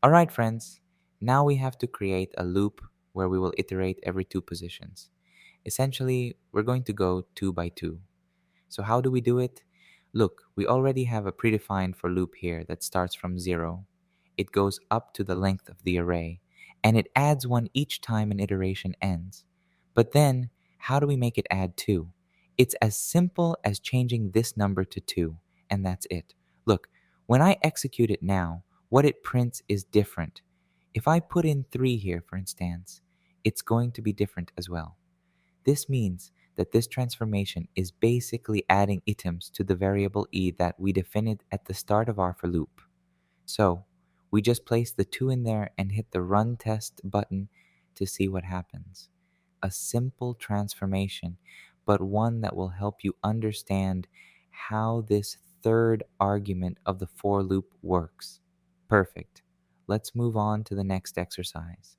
Alright, friends, now we have to create a loop where we will iterate every two positions. Essentially, we're going to go two by two. So how do we do it? Look, we already have a predefined for loop here that starts from 0. It goes up to the length of the array, and it adds 1 each time an iteration ends. But then, how do we make it add 2? It's as simple as changing this number to 2, and that's it. Look, when I execute it now, what it prints is different. If I put in 3 here, for instance, it's going to be different as well. This means that this transformation is basically adding items to the variable e that we defined at the start of our for loop. So we just place the 2 in there and hit the run test button to see what happens. A simple transformation, but one that will help you understand how this third argument of the for loop works. Perfect. Let's move on to the next exercise.